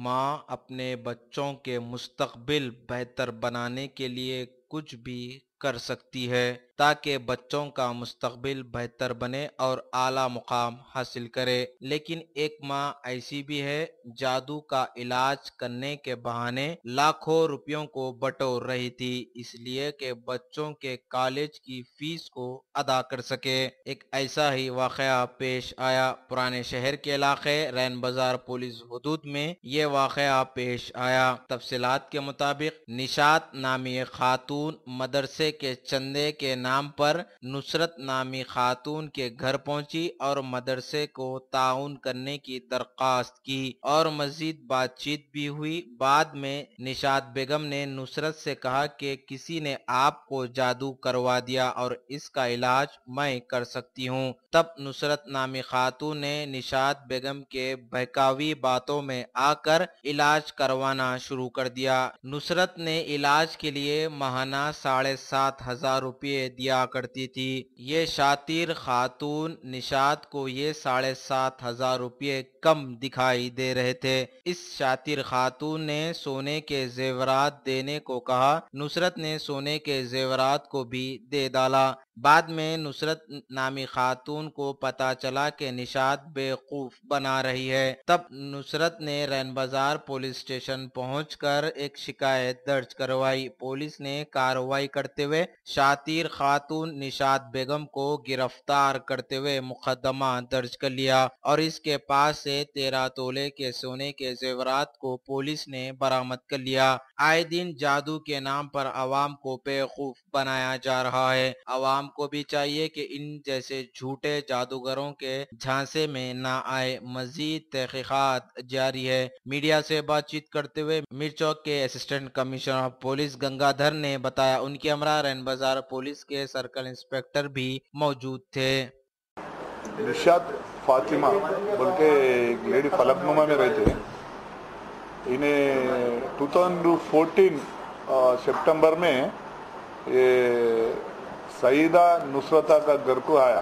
माँ अपने बच्चों के मुस्तकबिल बेहतर बनाने के लिए कुछ भी कर सकती है ताकि बच्चों का मुस्तकबिल बेहतर बने और आला मुकाम हासिल करे। लेकिन एक माँ ऐसी भी है जादू का इलाज करने के बहाने लाखों रुपयों को बटोर रही थी, इसलिए कि बच्चों के कॉलेज की फीस को अदा कर सके। एक ऐसा ही वाकया पेश आया पुराने शहर के इलाके रैन बाजार पुलिस हदूद में। ये वाकया पेश आया। तफसीलात के मुताबिक निशात नामी एक खातून मदरसे के चंदे के नाम पर नुसरत नामी खातून के घर पहुंची और मदरसे को ताउन करने की दरख्वास्त की और मजीद बातचीत भी हुई। बाद में निशात बेगम ने नुसरत से कहा कि किसी ने आपको जादू करवा दिया और इसका इलाज मैं कर सकती हूँ। तब नुसरत नामी खातून ने निशात बेगम के बहकावी बातों में आकर इलाज करवाना शुरू कर दिया। नुसरत ने इलाज के लिए माहाना 7,500 रुपये दिया करती थी। ये शातिर खातून निशात को ये 7,500 रुपये कम दिखाई दे रहे थे। इस शातिर खातून ने सोने के जेवरात देने को कहा। नुसरत ने सोने के जेवरात को भी दे डाला। बाद में नुसरत नामी खातून को पता चला कि निशात बेवकूफ बना रही है। तब नुसरत ने रैन बाजार पुलिस स्टेशन पहुंचकर एक शिकायत दर्ज करवाई। पुलिस ने कार्रवाई करते हुए शातिर खातून निशात बेगम को गिरफ्तार करते हुए मुकदमा दर्ज कर लिया और इसके पास से 13 तोले के सोने के जेवरात को पुलिस ने बरामद कर लिया। आए दिन जादू के नाम पर आवाम को बेवकूफ बनाया जा रहा है। आवाम को भी चाहिए कि इन जैसे झूठे जादूगरों के झांसे में ना आए। मजीद तहकीकात जारी है। मीडिया से बातचीत करते हुए मिर्चौक के assistant commissioner of police Gangadhar ने बताया उनके हमरा रैन बाजार पुलिस के सर्कल इंस्पेक्टर भी मौजूद थे। निशात फातिमा बोल के एक लेडी फलकनुमा में रहते हैं। इन्हें 2014 सितंबर में ये सईदा नुसरता का घर को आया।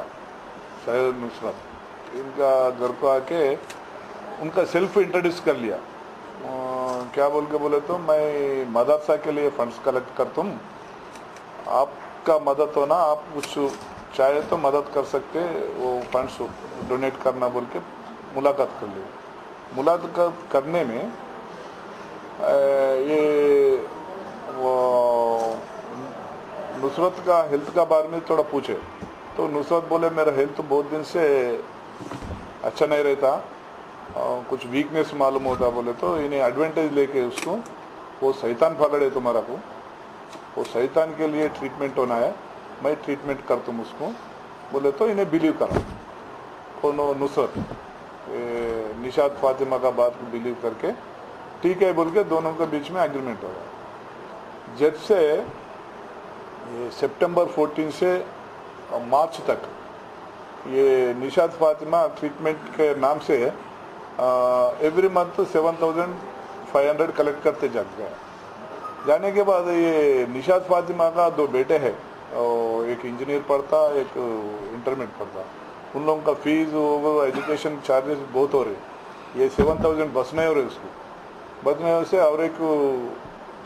सईद नुसरत इनका घर को आके उनका सेल्फ इंट्रोड्यूस कर लिया। क्या बोल के बोले तो मैं मदरसा के लिए फंड्स कलेक्ट करता हूँ, आपका मदद हो ना, आप कुछ चाहे तो मदद कर सकते, वो फंड्स डोनेट करना बोल के मुलाकात कर ली। मुलाकात करने में ये वो नुसरत का हेल्थ का बारे में थोड़ा पूछे तो नुसरत बोले मेरा हेल्थ बहुत दिन से अच्छा नहीं रहता, कुछ वीकनेस मालूम होता बोले तो इन्हें एडवांटेज लेके उसको वो शैतान पकड़े तुम्हारा को, वो शैतान के लिए ट्रीटमेंट होना है, मैं ट्रीटमेंट कर तुम उसको बोले तो इन्हें बिलीव करा। कोनो नुसरत निशात फातिमा का बात को बिलीव करके ठीक है बोल के दोनों के बीच में एग्रीमेंट हो गया। जब से सितंबर 14 से मार्च तक ये निशात फातिमा ट्रीटमेंट के नाम से एवरी मंथ 7,500 कलेक्ट करते जा गए। जाने के बाद ये निशात फातिमा का 2 बेटे हैं, एक इंजीनियर पढ़ता, एक इंटरमीडिएट पढ़ता। उन लोगों का फीस एजुकेशन चार्जेस बहुत हो रहे। ये 7,000 बस नहीं हो रहे उसको, बचने से और एक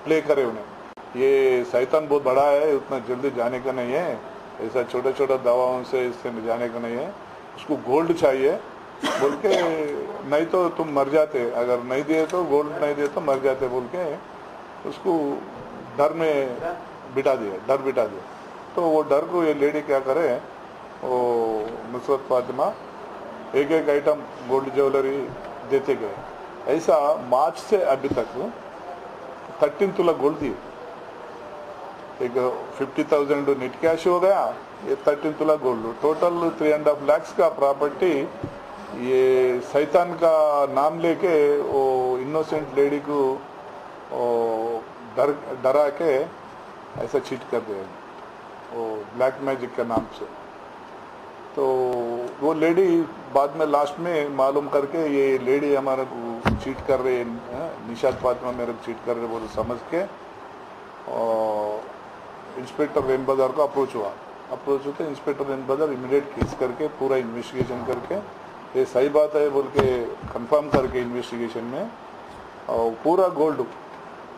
प्ले करे उन्हें। ये शैतान बहुत बड़ा है, उतना जल्दी जाने का नहीं है, ऐसा छोटा छोटा दवाओं से इससे जाने का नहीं है, उसको गोल्ड चाहिए बोल के, नहीं तो तुम मर जाते, अगर नहीं दिए तो गोल्ड नहीं दिए तो मर जाते बोल के उसको डर में बिठा दिया, डर बिठा दिया। तो वो डर को ये लेडी क्या करे, वो नुसरत फातिमा एक एक आइटम गोल्ड ज्वेलरी देते गए। ऐसा मार्च से अभी तक 13 तोला गोल्ड दिए। एक 50,000 नेट कैश हो गया, ये 13 तोला गोल्ड, टोटल 3.5 लाख का प्रॉपर्टी ये शैतान का नाम लेके वो इनोसेंट लेडी को डरा के ऐसा चीट कर दे, वो ब्लैक मैजिक के नाम से। तो वो लेडी बाद में लास्ट में मालूम करके ये लेडी हमारे को चीट कर रहे हैं, निशात फातिमा मेरे को चीट कर रहे बोले समझ के इंस्पेक्टर रैन बाजार को अप्रोच होते इंस्पेक्टर रैन बाजार इमीडिएट केस करके पूरा इन्वेस्टिगेशन करके ये सही बात है बोल के कंफर्म करके इन्वेस्टिगेशन में और पूरा गोल्ड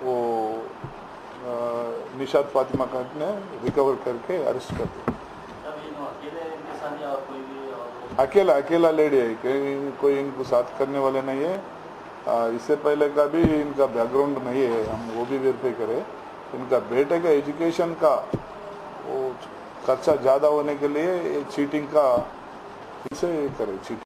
वो निशात फातिमा का ने रिकवर करके अरेस्ट कर दिया। अकेला लेडी है, कोई इनको साथ करने वाले नहीं है। इससे पहले का भी इनका बैकग्राउंड नहीं है, हम वो भी वेरीफाई करें। इनका बेटे का एजुकेशन का वो खर्चा ज़्यादा होने के लिए चीटिंग का इसे करे चीटिंग।